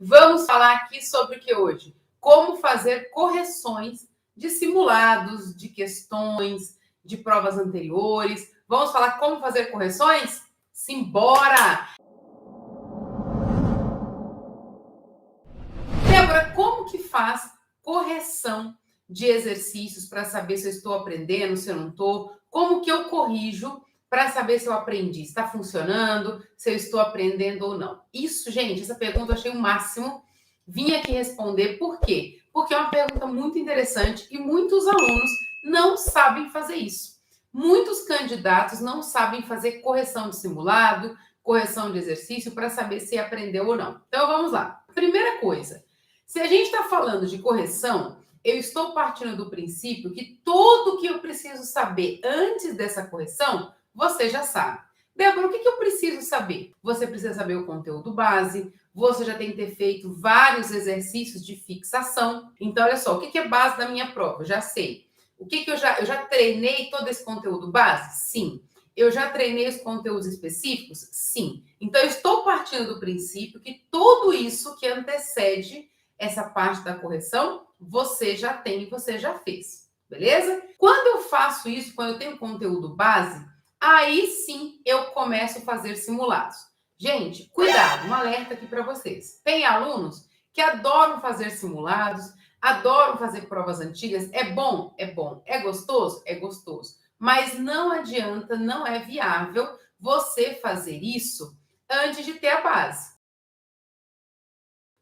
Vamos falar aqui sobre o que hoje? Como fazer correções de simulados, de questões, de provas anteriores. Vamos falar como fazer correções? Simbora! Débora, como que faz correção de exercícios para saber se eu estou aprendendo, se eu não estou? Como que eu corrijo para saber se eu aprendi, se está funcionando, se eu estou aprendendo ou não? Isso, gente, essa pergunta eu achei o máximo. Vim aqui responder. Por quê? Porque é uma pergunta muito interessante e muitos alunos não sabem fazer isso. Muitos candidatos não sabem fazer correção de simulado, correção de exercício para saber se aprendeu ou não. Então vamos lá. Primeira coisa, se a gente está falando de correção, eu estou partindo do princípio que tudo que eu preciso saber antes dessa correção, você já sabe. Débora, o que eu preciso saber? Você precisa saber o conteúdo base, você já tem que ter feito vários exercícios de fixação. Então, olha só, o que é base da minha prova? Eu já sei. O que eu já treinei todo esse conteúdo base? Sim. Eu já treinei os conteúdos específicos? Sim. Então, eu estou partindo do princípio que tudo isso que antecede essa parte da correção, você já tem e você já fez. Beleza? Quando eu faço isso, quando eu tenho conteúdo base, aí sim eu começo a fazer simulados. Gente, cuidado, um alerta aqui para vocês. Tem alunos que adoram fazer simulados, adoram fazer provas antigas. É bom? É bom. É gostoso? É gostoso. Mas não adianta, não é viável você fazer isso antes de ter a base.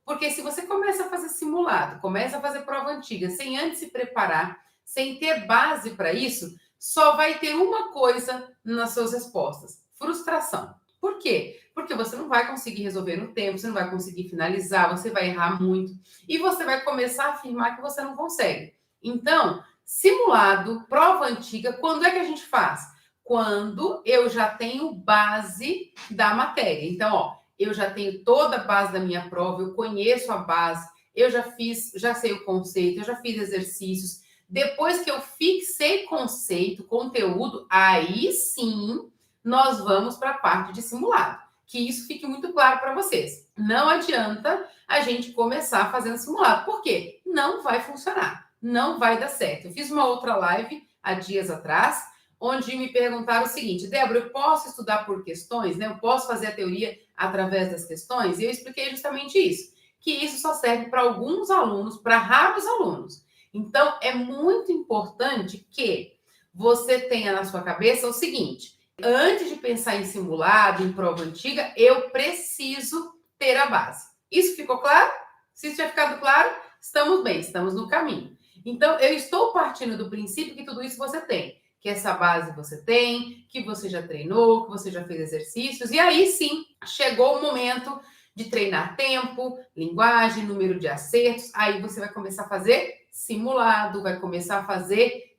Porque se você começa a fazer simulado, começa a fazer prova antiga, sem antes se preparar, sem ter base para isso, só vai ter uma coisa nas suas respostas: frustração. Por quê? Porque você não vai conseguir resolver no tempo, você não vai conseguir finalizar, você vai errar muito e você vai começar a afirmar que você não consegue. Então, simulado, prova antiga, quando é que a gente faz? Quando eu já tenho base da matéria. Então, ó, eu já tenho toda a base da minha prova, eu conheço a base, eu já sei o conceito, eu já fiz exercícios. Depois que eu fixei conceito, conteúdo, aí sim nós vamos para a parte de simulado. Que isso fique muito claro para vocês. Não adianta a gente começar fazendo simulado. Por quê? Não vai funcionar. Não vai dar certo. Eu fiz uma outra live há dias atrás, onde me perguntaram o seguinte: Débora, eu posso estudar por questões, né? Eu posso fazer a teoria através das questões? E eu expliquei justamente isso, que isso só serve para alguns alunos, para raros alunos. Então, é muito importante que você tenha na sua cabeça o seguinte: antes de pensar em simulado, em prova antiga, eu preciso ter a base. Isso ficou claro? Se isso tiver ficado claro, estamos bem, estamos no caminho. Então, eu estou partindo do princípio que tudo isso você tem, que essa base você tem, que você já treinou, que você já fez exercícios, e aí sim, chegou o momento de treinar tempo, linguagem, número de acertos, aí você vai começar a fazer simulado, vai começar a fazer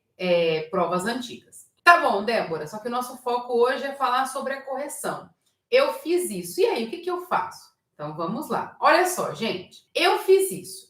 provas antigas. Tá bom, Débora, só que o nosso foco hoje é falar sobre a correção. Eu fiz isso, e aí, o que eu faço? Então, vamos lá. Olha só, gente, eu fiz isso.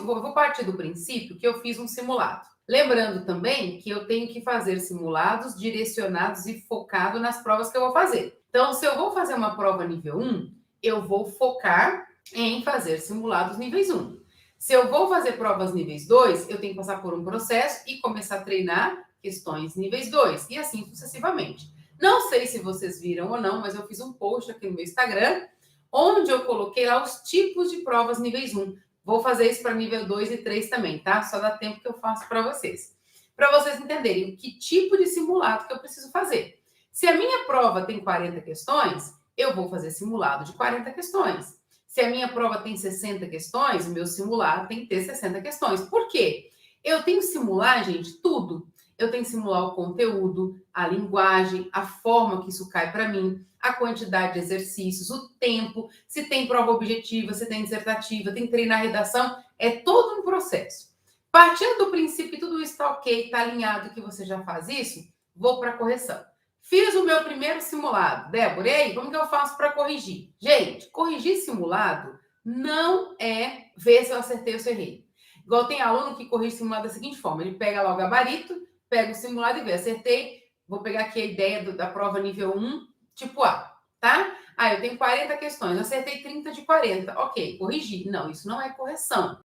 Vou partir do princípio que eu fiz um simulado. Lembrando também que eu tenho que fazer simulados direcionados e focado nas provas que eu vou fazer. Então, se eu vou fazer uma prova nível 1, eu vou focar em fazer simulados níveis 1. Se eu vou fazer provas níveis 2, eu tenho que passar por um processo e começar a treinar questões níveis 2, e assim sucessivamente. Não sei se vocês viram ou não, mas eu fiz um post aqui no meu Instagram, onde eu coloquei lá os tipos de provas níveis 1. Vou fazer isso para nível 2 e 3 também, tá? Só dá tempo que eu faço para vocês. Para vocês entenderem que tipo de simulado que eu preciso fazer. Se a minha prova tem 40 questões, eu vou fazer simulado de 40 questões. Se a minha prova tem 60 questões, o meu simulado tem que ter 60 questões. Por quê? Eu tenho que simular, gente, tudo. Eu tenho que simular o conteúdo, a linguagem, a forma que isso cai para mim, a quantidade de exercícios, o tempo, se tem prova objetiva, se tem dissertativa, tem que treinar a redação, é todo um processo. Partindo do princípio que tudo isso está ok, está alinhado, que você já faz isso, vou para a correção. Fiz o meu primeiro simulado. Débora, e aí, como que eu faço para corrigir? Gente, corrigir simulado não é ver se eu acertei ou se eu errei. Igual tem aluno que corrige simulado da seguinte forma: ele pega lá o gabarito, pega o simulado e vê, acertei, vou pegar aqui a ideia da prova nível 1, tipo A, tá? Ah, eu tenho 40 questões, eu acertei 30 de 40. Ok, corrigi. Não, isso não é correção.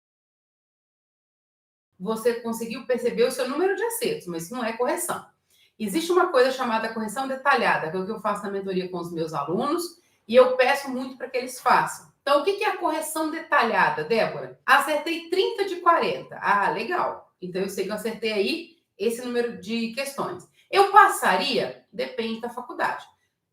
Você conseguiu perceber o seu número de acertos, mas isso não é correção. Existe uma coisa chamada correção detalhada, que é o que eu faço na mentoria com os meus alunos, e eu peço muito para que eles façam. Então, o que é a correção detalhada, Débora? Acertei 30 de 40. Ah, legal. Então, eu sei que eu acertei aí esse número de questões. Eu passaria? Depende da faculdade.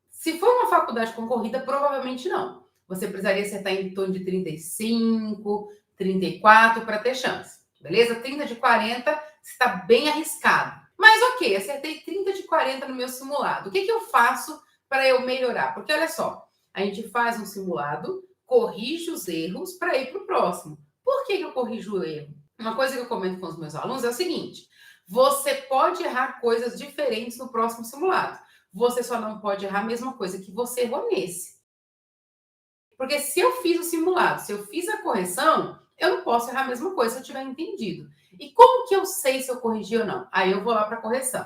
Se for uma faculdade concorrida, provavelmente não. Você precisaria acertar em torno de 35, 34 para ter chance. Beleza? 30 de 40 está bem arriscado. Mas ok, acertei 30 de 40 no meu simulado. O que eu faço para eu melhorar? Porque olha só, a gente faz um simulado, corrige os erros para ir para o próximo. Por que eu corrijo o erro? Uma coisa que eu comento com os meus alunos é o seguinte: você pode errar coisas diferentes no próximo simulado. Você só não pode errar a mesma coisa que você errou nesse. Porque se eu fiz o simulado, se eu fiz a correção, eu não posso errar a mesma coisa se eu tiver entendido. E como que eu sei se eu corrigi ou não? Aí eu vou lá para a correção.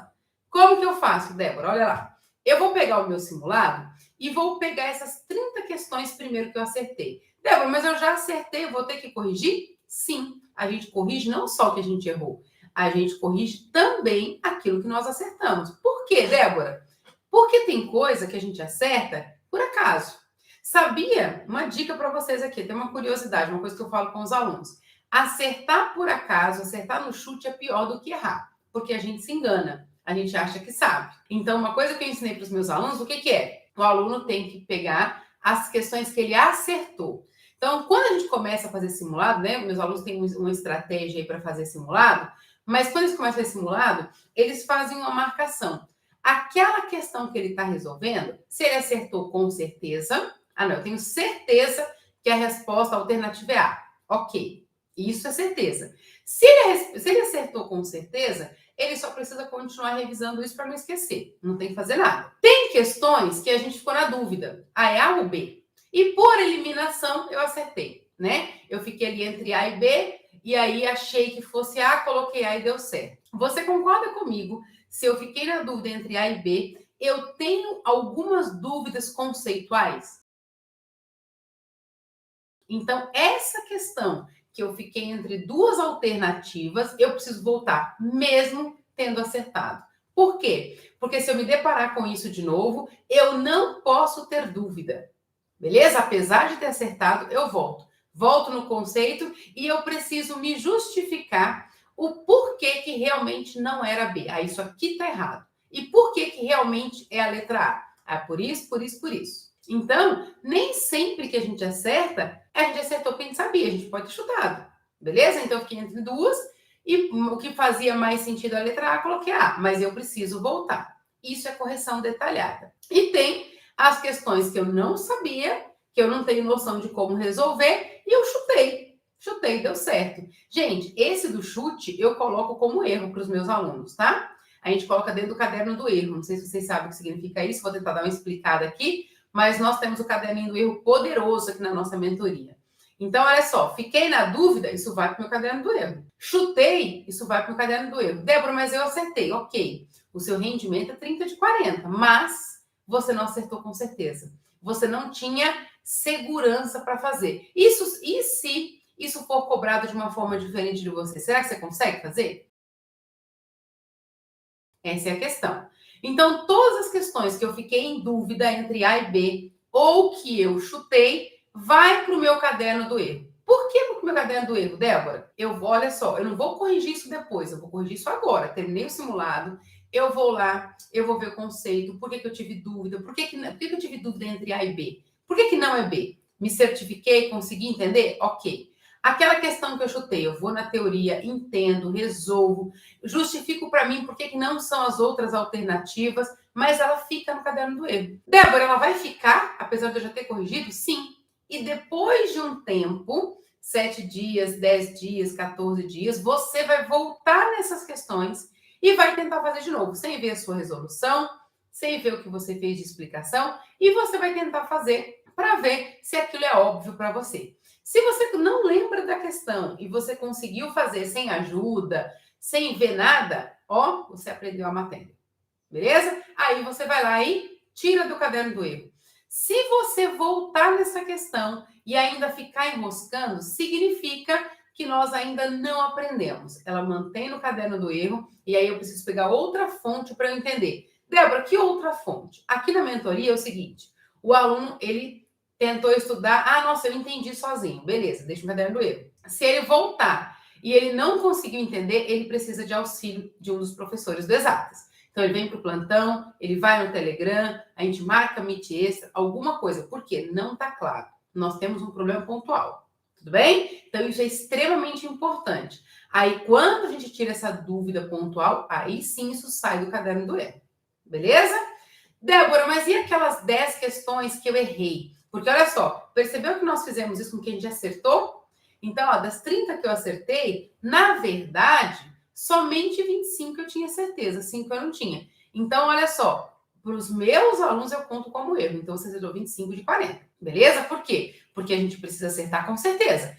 Como que eu faço, Débora? Olha lá. Eu vou pegar o meu simulado e vou pegar essas 30 questões primeiro que eu acertei. Débora, mas eu já acertei, eu vou ter que corrigir? Sim, a gente corrige não só o que a gente errou, a gente corrige também aquilo que nós acertamos. Por quê, Débora? Porque tem coisa que a gente acerta por acaso. Sabia? Uma dica para vocês aqui, tem uma curiosidade, uma coisa que eu falo com os alunos. Acertar por acaso, acertar no chute é pior do que errar, porque a gente se engana, a gente acha que sabe. Então, uma coisa que eu ensinei para os meus alunos, o que é? O aluno tem que pegar as questões que ele acertou. Então, quando a gente começa a fazer simulado, né? Meus alunos têm uma estratégia aí para fazer simulado, mas quando eles começam a fazer simulado, eles fazem uma marcação. Aquela questão que ele está resolvendo, se ele acertou com certeza, não, eu tenho certeza que a resposta alternativa é A. Ok, isso é certeza. Se ele acertou com certeza, ele só precisa continuar revisando isso para não esquecer. Não tem que fazer nada. Tem questões que a gente ficou na dúvida. É A ou B? E por eliminação, eu acertei, né? Eu fiquei ali entre A e B, e aí achei que fosse A, coloquei A e deu certo. Você concorda comigo? Se eu fiquei na dúvida entre A e B, eu tenho algumas dúvidas conceituais? Então, essa questão que eu fiquei entre duas alternativas, eu preciso voltar, mesmo tendo acertado. Por quê? Porque se eu me deparar com isso de novo, eu não posso ter dúvida. Beleza? Apesar de ter acertado, eu volto. Volto no conceito e eu preciso me justificar o porquê que realmente não era B. Ah, isso aqui está errado. E por que realmente é a letra A? Ah, por isso, por isso, por isso. Então, nem sempre que a gente acerta, a gente acertou porque a gente sabia, a gente pode ter chutado. Beleza? Então, eu fiquei entre duas e o que fazia mais sentido a letra A, coloquei A, mas eu preciso voltar. Isso é correção detalhada. E tem as questões que eu não sabia, que eu não tenho noção de como resolver, e eu chutei. Chutei, deu certo. Gente, esse do chute eu coloco como erro para os meus alunos, tá? A gente coloca dentro do caderno do erro. Não sei se vocês sabem o que significa isso, vou tentar dar uma explicada aqui, mas nós temos o caderninho do erro poderoso aqui na nossa mentoria. Então, olha só, fiquei na dúvida, isso vai para o meu caderno do erro. Chutei, isso vai para o meu caderno do erro. Débora, mas eu acertei. Ok, o seu rendimento é 30 de 40, mas você não acertou com certeza. Você não tinha segurança para fazer. E se isso for cobrado de uma forma diferente de você, será que você consegue fazer? Essa é a questão. Então, todas as questões que eu fiquei em dúvida entre A e B, ou que eu chutei, vai para o meu caderno do erro. Por que para o meu caderno do erro, Débora? Olha só, eu não vou corrigir isso depois, eu vou corrigir isso agora. Terminei o simulado, eu vou lá, eu vou ver o conceito, por que eu tive dúvida, por que eu tive dúvida entre A e B? Por que não é B? Me certifiquei, consegui entender? Ok. Aquela questão que eu chutei, eu vou na teoria, entendo, resolvo, justifico para mim por que não são as outras alternativas, mas ela fica no caderno do erro. Débora, ela vai ficar, apesar de eu já ter corrigido? Sim. E depois de um tempo, 7 dias, 10 dias, 14 dias, você vai voltar nessas questões e vai tentar fazer de novo, sem ver a sua resolução, sem ver o que você fez de explicação, e você vai tentar fazer para ver se aquilo é óbvio para você. Se você não lembra da questão e você conseguiu fazer sem ajuda, sem ver nada, ó, você aprendeu a matéria. Beleza? Aí você vai lá e tira do caderno do erro. Se você voltar nessa questão e ainda ficar enroscando, significa que nós ainda não aprendemos. Ela mantém no caderno do erro e aí eu preciso pegar outra fonte para eu entender. Débora, que outra fonte? Aqui na mentoria é o seguinte, o aluno, ele tentou estudar, nossa, eu entendi sozinho, beleza, deixa o caderno do erro. Se ele voltar e ele não conseguiu entender, ele precisa de auxílio de um dos professores do Exatas. Então, ele vem para o plantão, ele vai no Telegram, a gente marca Meet Extra, alguma coisa. Por quê? Não está claro. Nós temos um problema pontual. Tudo bem? Então, isso é extremamente importante. Aí, quando a gente tira essa dúvida pontual, aí sim isso sai do caderno do erro. Beleza? Débora, mas e aquelas 10 questões que eu errei? Porque, olha só, percebeu que nós fizemos isso com quem a gente acertou? Então, ó, das 30 que eu acertei, na verdade, somente 25 eu tinha certeza, 5 eu não tinha. Então, olha só, para os meus alunos eu conto como erro. Então, você acertou 25 de 40. Beleza? Por quê? Porque a gente precisa acertar com certeza.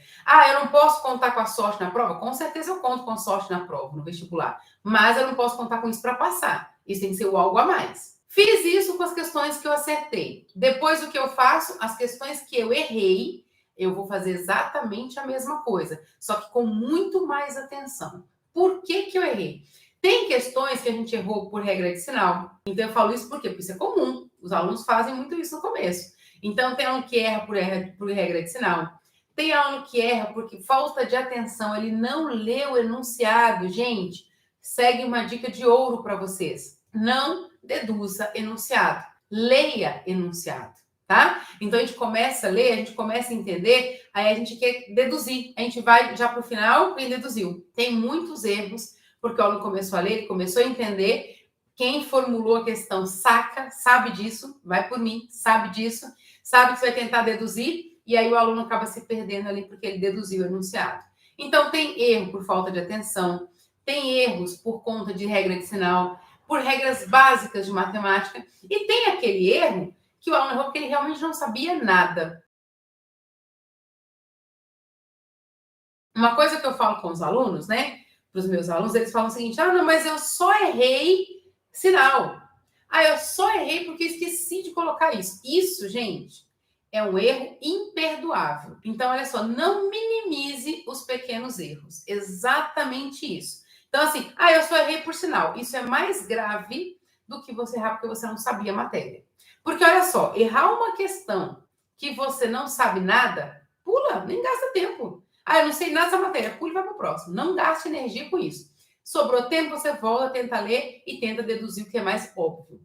Eu não posso contar com a sorte na prova? Com certeza eu conto com a sorte na prova, no vestibular. Mas eu não posso contar com isso para passar. Isso tem que ser o algo a mais. Fiz isso com as questões que eu acertei. Depois, o que eu faço? As questões que eu errei, eu vou fazer exatamente a mesma coisa, só que com muito mais atenção. Por que eu errei? Tem questões que a gente errou por regra de sinal. Então, eu falo isso por quê? Porque isso é comum. Os alunos fazem muito isso no começo. Então, tem aluno que erra por regra de sinal. Tem aluno que erra porque falta de atenção. Ele não lê o enunciado. Gente, segue uma dica de ouro para vocês. Não deduza enunciado. Leia enunciado, tá? Então, a gente começa a ler, a gente começa a entender, aí a gente quer deduzir. A gente vai já para o final e deduziu. Tem muitos erros, porque o aluno começou a ler, ele começou a entender. Quem formulou a questão saca, sabe disso, vai por mim, sabe disso, sabe que você vai tentar deduzir, e aí o aluno acaba se perdendo ali porque ele deduziu o enunciado. Então, tem erro por falta de atenção, tem erros por conta de regra de sinal, por regras básicas de matemática, e tem aquele erro que o aluno errou porque ele realmente não sabia nada. Uma coisa que eu falo com os alunos, né, para os meus alunos, eles falam o seguinte, não, mas eu só errei sinal. Eu só errei porque esqueci de colocar isso. Isso, gente, é um erro imperdoável. Então, olha só, não minimize os pequenos erros. Exatamente isso. Então, assim, eu só errei por sinal. Isso é mais grave do que você errar porque você não sabia a matéria. Porque, olha só, errar uma questão que você não sabe nada, pula, nem gasta tempo. Eu não sei nada dessa matéria, pula e vai para o próximo. Não gaste energia com isso. Sobrou tempo, você volta, tenta ler e tenta deduzir o que é mais óbvio.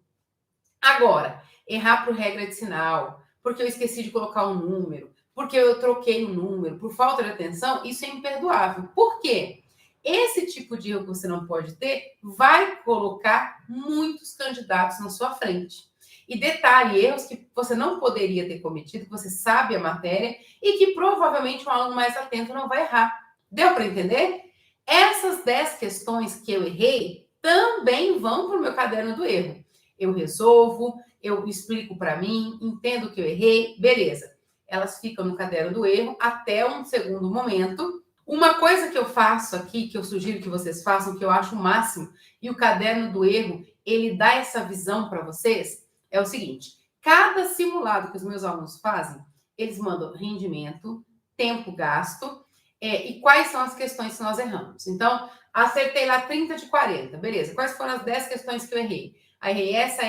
Agora, errar por regra de sinal, porque eu esqueci de colocar um número, porque eu troquei um número, por falta de atenção, isso é imperdoável. Por quê? Esse tipo de erro que você não pode ter vai colocar muitos candidatos na sua frente. E detalhe, erros que você não poderia ter cometido, que você sabe a matéria e que provavelmente um aluno mais atento não vai errar. Deu para entender? Essas 10 questões que eu errei também vão para o meu caderno do erro. Eu resolvo, eu explico para mim, entendo que eu errei, beleza. Elas ficam no caderno do erro até um segundo momento. Uma coisa que eu faço aqui, que eu sugiro que vocês façam, que eu acho o máximo, e o caderno do erro, ele dá essa visão para vocês, é o seguinte, cada simulado que os meus alunos fazem, eles mandam rendimento, tempo gasto, e quais são as questões que nós erramos. Então, acertei lá 30 de 40, beleza. Quais foram as 10 questões que eu errei? Errei essa.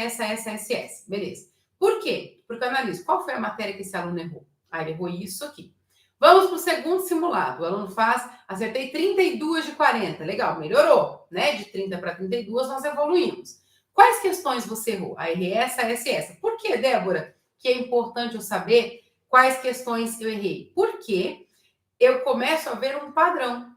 Beleza. Por quê? Porque eu analiso qual foi a matéria que esse aluno errou. Ele errou isso aqui. Vamos para o segundo simulado. O aluno faz, acertei 32 de 40. Legal, melhorou, né? De 30 para 32, nós evoluímos. Quais questões você errou? Errei essa. Por que, Débora, que é importante eu saber quais questões eu errei? Porque eu começo a ver um padrão.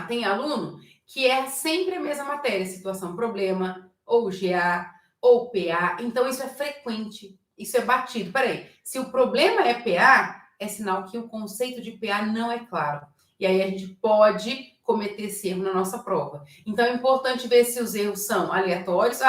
Tem aluno que é sempre a mesma matéria, situação problema, ou GA, ou PA. Então, isso é frequente, isso é batido. Peraí, se o problema é PA, é sinal que o conceito de PA não é claro. E aí a gente pode cometer esse erro na nossa prova. Então, é importante ver se os erros são aleatórios.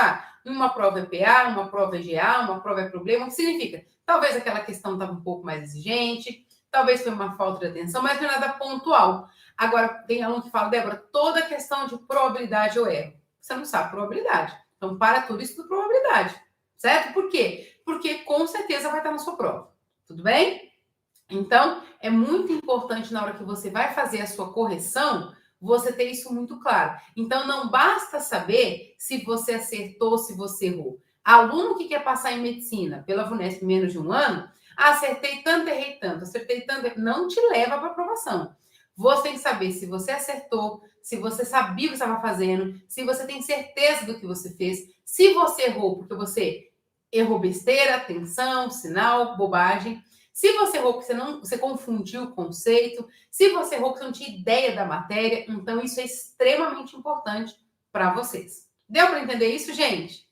Uma prova é PA, uma prova é GA, uma prova é problema. O que significa? Talvez aquela questão estava um pouco mais exigente, talvez foi uma falta de atenção, mas não é nada pontual. Agora, tem aluno que fala, Débora, toda questão de probabilidade eu erro. Você não sabe probabilidade. Então, para tudo isso de probabilidade. certo? Por quê? Porque com certeza vai estar na sua prova, tudo bem? Então, é muito importante na hora que você vai fazer a sua correção, você ter isso muito claro. Então, não basta saber se você acertou, se você errou. Aluno que quer passar em medicina pela VUNESP em menos de um ano, acertei tanto, errei tanto, acertei tanto, não te leva para aprovação. Você tem que saber se você acertou, se você sabia o que estava fazendo, se você tem certeza do que você fez, se você errou porque você errou besteira, atenção, sinal, bobagem. Se você errou porque você confundiu o conceito, se você errou porque você não tinha ideia da matéria, então isso é extremamente importante para vocês. Deu para entender isso, gente?